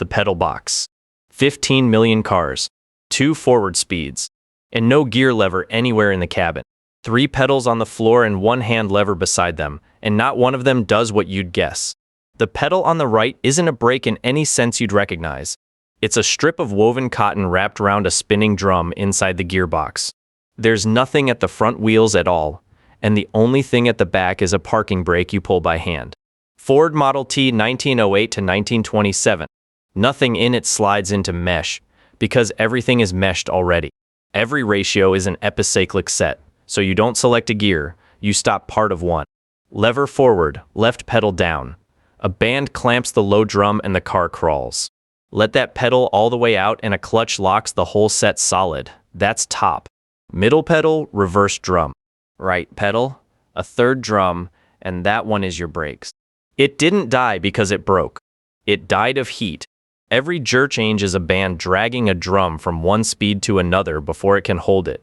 the pedal box. 15 million cars, 2 forward speeds, and no gear lever anywhere in the cabin. 3 pedals on the floor and 1 hand lever beside them, and not one of them does what you'd guess. The pedal on the right isn't a brake in any sense you'd recognize. It's a strip of woven cotton wrapped around a spinning drum inside the gearbox. There's nothing at the front wheels at all, and the only thing at the back is a parking brake you pull by hand. Ford Model T 1908 to 1927. Nothing in it slides into mesh, because everything is meshed already. Every ratio is an epicyclic set, so you don't select a gear, you stop part of one. Lever forward, left pedal down. A band clamps the low drum and the car crawls. Let that pedal all the way out and a clutch locks the whole set solid. That's top. Middle pedal, reverse drum. Right pedal, a third drum, and that one is your brakes. It didn't die because it broke. It died of heat. Every gear change is a band dragging a drum from one speed to another before it can hold it.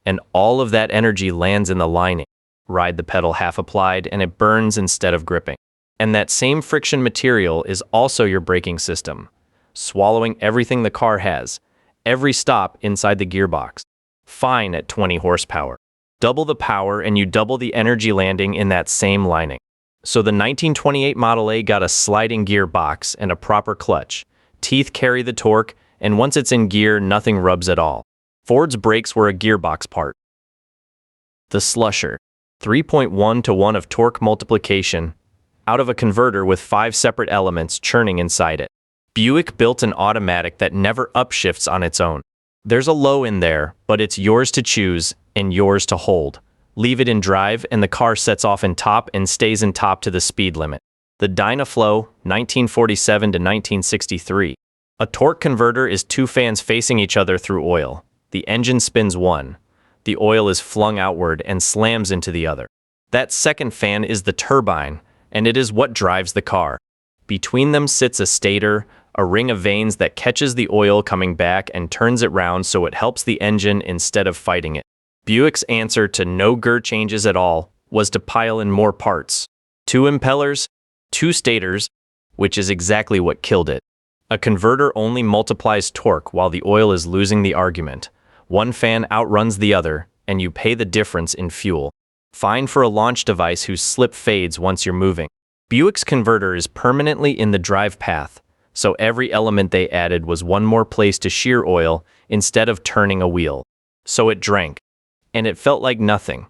And all of that energy lands in the lining. Ride the pedal half applied and it burns instead of gripping. And that same friction material is also your braking system, swallowing everything the car has, every stop inside the gearbox. Fine at 20 horsepower. Double the power and you double the energy landing in that same lining. So the 1928 Model A got a sliding gearbox and a proper clutch. Teeth carry the torque, and once it's in gear, nothing rubs at all. Ford's brakes were a gearbox part. The slusher, 3.1 to 1 of torque multiplication, out of a converter with 5 separate elements churning inside it. Buick built an automatic that never upshifts on its own. There's a low in there, but it's yours to choose and yours to hold. Leave it in drive and the car sets off in top and stays in top to the speed limit. The Dynaflow, 1947 to 1963. A torque converter is 2 fans facing each other through oil. The engine spins one. The oil is flung outward and slams into the other. That second fan is the turbine, and it is what drives the car. Between them sits a stator, a ring of vanes that catches the oil coming back and turns it round so it helps the engine instead of fighting it. Buick's answer to no gear changes at all was to pile in more parts. 2 impellers, 2 stators, which is exactly what killed it. A converter only multiplies torque while the oil is losing the argument. One fan outruns the other, and you pay the difference in fuel. Fine for a launch device whose slip fades once you're moving. Buick's converter is permanently in the drive path, so every element they added was one more place to shear oil instead of turning a wheel. So it drank, and it felt like nothing.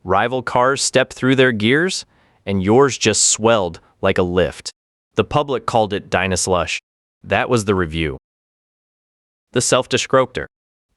Rival cars stepped through their gears, and yours just swelled like a lift. The public called it Dynaslush. That was the review. The self-destructor.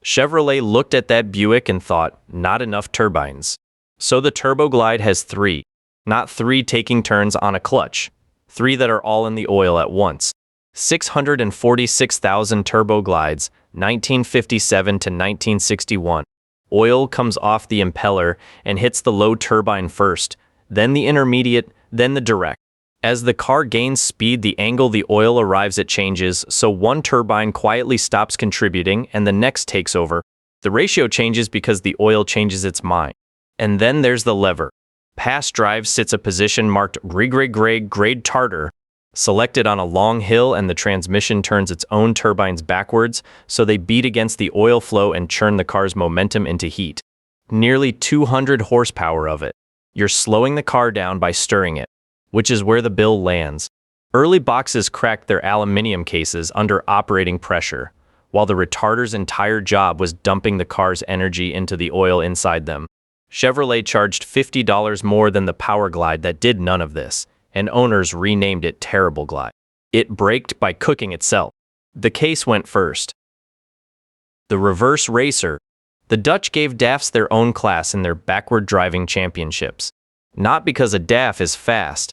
Chevrolet looked at that Buick and thought, not enough turbines. So the TurboGlide has 3. Not 3 taking turns on a clutch. 3 that are all in the oil at once. 646,000 TurboGlides, 1957 to 1961. Oil comes off the impeller and hits the low turbine first, then the intermediate, then the direct. As the car gains speed, the angle the oil arrives at changes, so one turbine quietly stops contributing and the next takes over. The ratio changes because the oil changes its mind. And then there's the lever. Past drive sits a position marked grade tartar, selected on a long hill, and the transmission turns its own turbines backwards, so they beat against the oil flow and churn the car's momentum into heat. Nearly 200 horsepower of it. You're slowing the car down by stirring it, which is where the bill lands. Early boxes cracked their aluminum cases under operating pressure, while the retarder's entire job was dumping the car's energy into the oil inside them. Chevrolet charged $50 more than the Power Glide that did none of this, and owners renamed it Terrible Glide. It braked by cooking itself. The case went first. The reverse racer. The Dutch gave DAFs their own class in their backward driving championships. Not because a DAF is fast,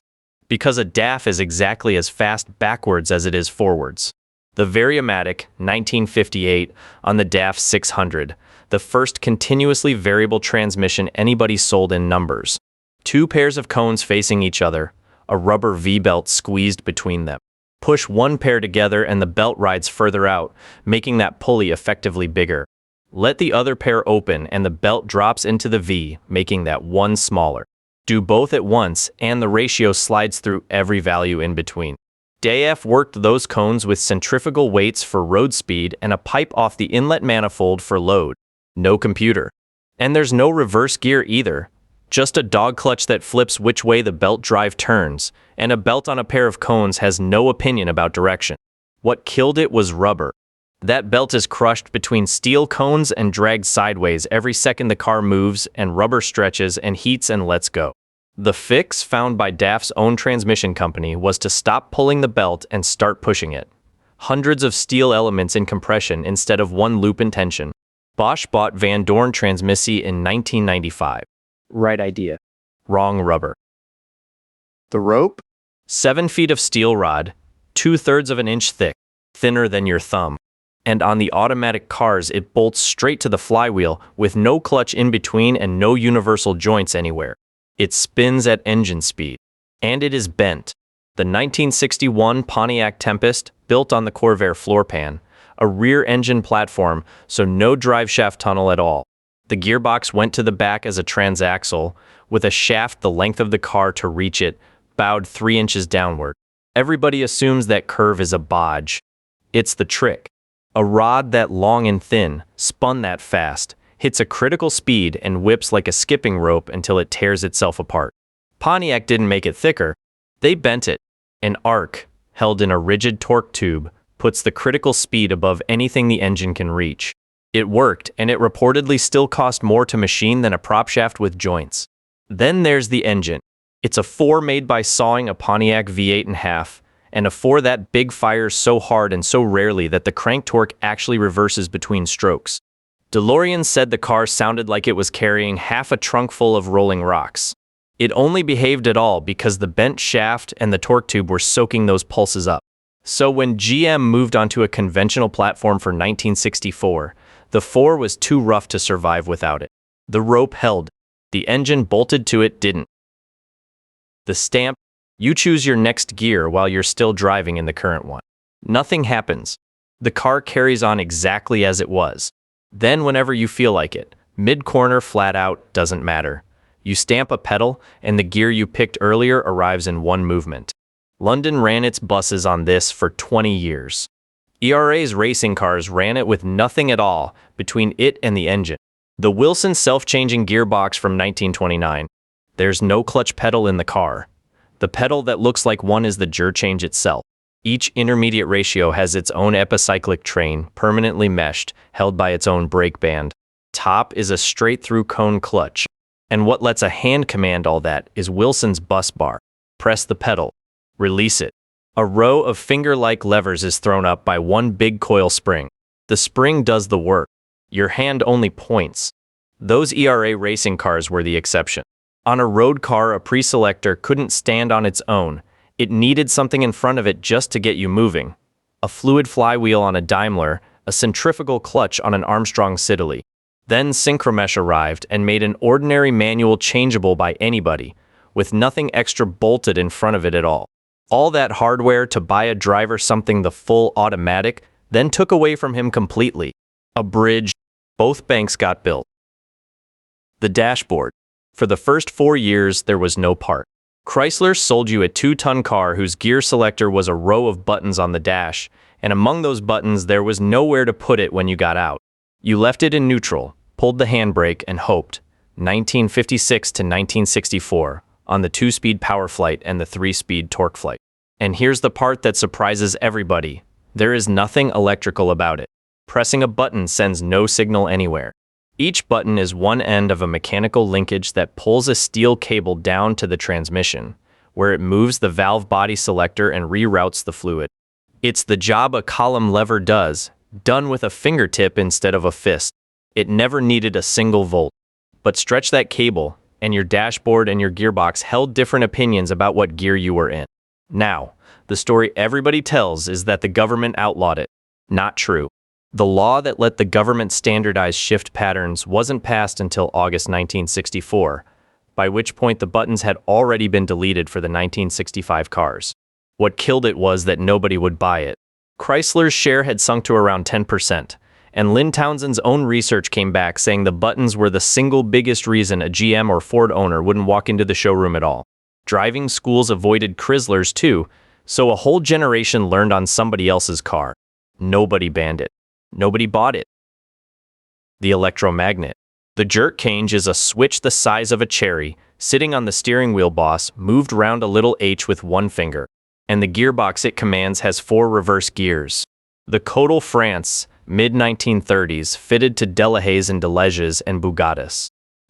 because a DAF is exactly as fast backwards as it is forwards. The Variamatic, 1958, on the DAF 600, the first continuously variable transmission anybody sold in numbers. 2 pairs of cones facing each other, a rubber V-belt squeezed between them. Push one pair together and the belt rides further out, making that pulley effectively bigger. Let the other pair open and the belt drops into the V, making that one smaller. Do both at once and the ratio slides through every value in between. Dave worked those cones with centrifugal weights for road speed and a pipe off the inlet manifold for load. No computer. And there's no reverse gear either. Just a dog clutch that flips which way the belt drive turns, and a belt on a pair of cones has no opinion about direction. What killed it was rubber. That belt is crushed between steel cones and dragged sideways every second the car moves, and rubber stretches and heats and lets go. The fix found by DAF's own transmission company was to stop pulling the belt and start pushing it. Hundreds of steel elements in compression instead of one loop in tension. Bosch bought Van Dorn Transmissie in 1995. Right idea. Wrong rubber. The rope? 7 feet of steel rod, 2/3 of an inch thick, thinner than your thumb. And on the automatic cars, it bolts straight to the flywheel with no clutch in between and no universal joints anywhere. It spins at engine speed. And it is bent. The 1961 Pontiac Tempest, built on the Corvair floor pan, a rear engine platform, so no driveshaft tunnel at all. The gearbox went to the back as a transaxle, with a shaft the length of the car to reach it, bowed 3 inches downward. Everybody assumes that curve is a bodge. It's the trick. A rod that long and thin, spun that fast, hits a critical speed and whips like a skipping rope until it tears itself apart. Pontiac didn't make it thicker. They bent it. An arc, held in a rigid torque tube, puts the critical speed above anything the engine can reach. It worked, and it reportedly still cost more to machine than a prop shaft with joints. Then there's the engine. It's a 4 made by sawing a Pontiac V8 in half, and a 4 that big fires so hard and so rarely that the crank torque actually reverses between strokes. DeLorean said the car sounded like it was carrying half a trunk full of rolling rocks. It only behaved at all because the bent shaft and the torque tube were soaking those pulses up. So when GM moved onto a conventional platform for 1964, the 4 was too rough to survive without it. The rope held. The engine bolted to it didn't. The stamp, you choose your next gear while you're still driving in the current one. Nothing happens. The car carries on exactly as it was. Then whenever you feel like it, mid-corner, flat out, doesn't matter. You stamp a pedal, and the gear you picked earlier arrives in one movement. London ran its buses on this for 20 years. ERA's racing cars ran it with nothing at all between it and the engine. The Wilson self-changing gearbox from 1929. There's no clutch pedal in the car. The pedal that looks like one is the gear change itself. Each intermediate ratio has its own epicyclic train, permanently meshed, held by its own brake band. Top is a straight-through cone clutch. And what lets a hand command all that is Wilson's bus bar. Press the pedal. Release it. A row of finger-like levers is thrown up by one big coil spring. The spring does the work. Your hand only points. Those ERA racing cars were the exception. On a road car, a pre-selector couldn't stand on its own. It needed something in front of it just to get you moving. A fluid flywheel on a Daimler, a centrifugal clutch on an Armstrong Siddeley. Then Synchromesh arrived and made an ordinary manual changeable by anybody, with nothing extra bolted in front of it at all. All that hardware to buy a driver something the full automatic, then took away from him completely. A bridge. Both banks got built. The dashboard. For the first 4 years, there was no part. Chrysler sold you a 2-ton car whose gear selector was a row of buttons on the dash, and among those buttons there was nowhere to put it when you got out. You left it in neutral, pulled the handbrake, and hoped. 1956 to 1964, on the 2-speed power flight and the 3-speed torque flight. And here's the part that surprises everybody. There is nothing electrical about it. Pressing a button sends no signal anywhere. Each button is one end of a mechanical linkage that pulls a steel cable down to the transmission, where it moves the valve body selector and reroutes the fluid. It's the job a column lever does, done with a fingertip instead of a fist. It never needed a single volt. But stretch that cable, and your dashboard and your gearbox held different opinions about what gear you were in. Now, the story everybody tells is that the government outlawed it. Not true. The law that let the government standardize shift patterns wasn't passed until August 1964, by which point the buttons had already been deleted for the 1965 cars. What killed it was that nobody would buy it. Chrysler's share had sunk to around 10%, and Lynn Townsend's own research came back saying the buttons were the single biggest reason a GM or Ford owner wouldn't walk into the showroom at all. Driving schools avoided Chryslers too, So a whole generation learned on somebody else's car. Nobody banned it. Nobody bought it. The electromagnet. The jerk change is a switch the size of a cherry, sitting on the steering wheel boss, moved round a little H with one finger. And the gearbox it commands has 4 reverse gears. The Codal France, mid-1930s, fitted to Delahaye's and Deleges and Bugattis.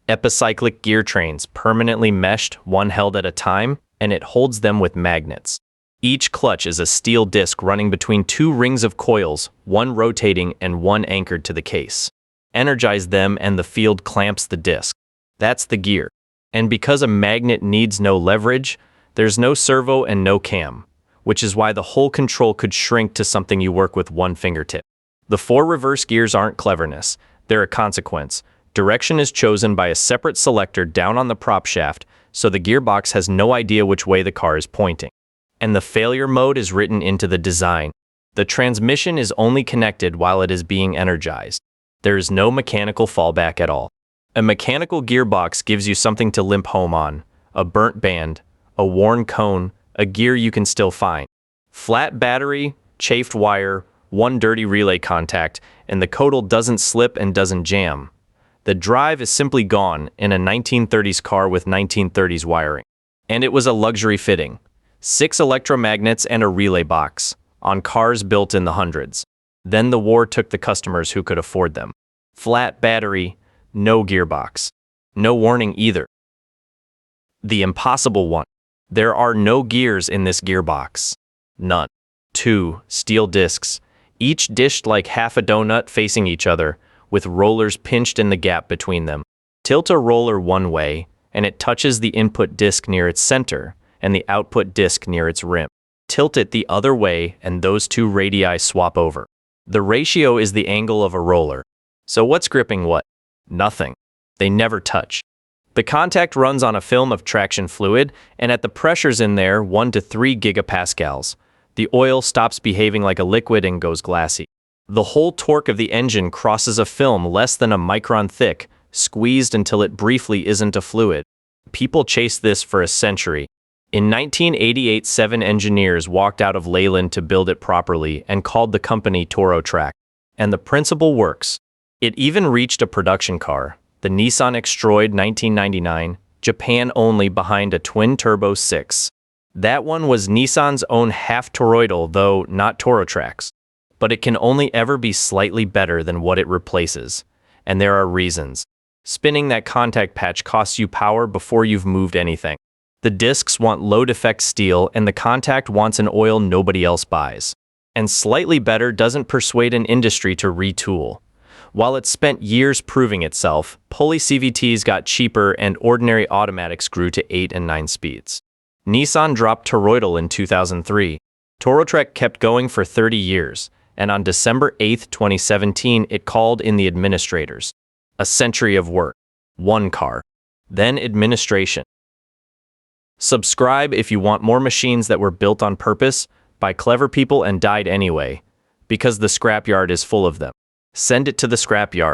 Epicyclic gear trains, permanently meshed, one held at a time, and it holds them with magnets. Each clutch is a steel disc running between 2 rings of coils, one rotating and one anchored to the case. Energize them and the field clamps the disc. That's the gear. And because a magnet needs no leverage, there's no servo and no cam, which is why the whole control could shrink to something you work with one fingertip. The 4 reverse gears aren't cleverness, they're a consequence. Direction is chosen by a separate selector down on the prop shaft, so the gearbox has no idea which way the car is pointing. And the failure mode is written into the design. The transmission is only connected while it is being energized. There is no mechanical fallback at all. A mechanical gearbox gives you something to limp home on, a burnt band, a worn cone, a gear you can still find. Flat battery, chafed wire, one dirty relay contact, and the codal doesn't slip and doesn't jam. The drive is simply gone in a 1930s car with 1930s wiring. And it was a luxury fitting. 6 electromagnets and a relay box, on cars built in the hundreds. Then the war took the customers who could afford them. Flat battery, no gearbox. No warning either. The impossible one. There are no gears in this gearbox. None. 2 steel discs, each dished like half a donut facing each other, with rollers pinched in the gap between them. Tilt a roller one way, and it touches the input disc near its center, and the output disc near its rim. Tilt it the other way, and those 2 radii swap over. The ratio is the angle of a roller. So what's gripping what? Nothing. They never touch. The contact runs on a film of traction fluid, and at the pressures in there, 1 to 3 gigapascals, the oil stops behaving like a liquid and goes glassy. The whole torque of the engine crosses a film less than a micron thick, squeezed until it briefly isn't a fluid. People chased this for a century. In 1988, 7 engineers walked out of Leyland to build it properly and called the company Toro Track. And the principle works. It even reached a production car, the Nissan Xtroid 1999, Japan only, behind a twin-turbo 6. That one was Nissan's own half-toroidal, though not Toro Track's. But it can only ever be slightly better than what it replaces. And there are reasons. Spinning that contact patch costs you power before you've moved anything. The discs want low-defect steel, and the contact wants an oil nobody else buys. And slightly better doesn't persuade an industry to retool. While it spent years proving itself, pulley CVTs got cheaper and ordinary automatics grew to 8 and 9 speeds. Nissan dropped toroidal in 2003. Torotrek kept going for 30 years, and on December 8, 2017, it called in the administrators. A century of work. One car. Then administration. Subscribe if you want more machines that were built on purpose, by clever people and died anyway, because the scrapyard is full of them. Send it to the scrapyard.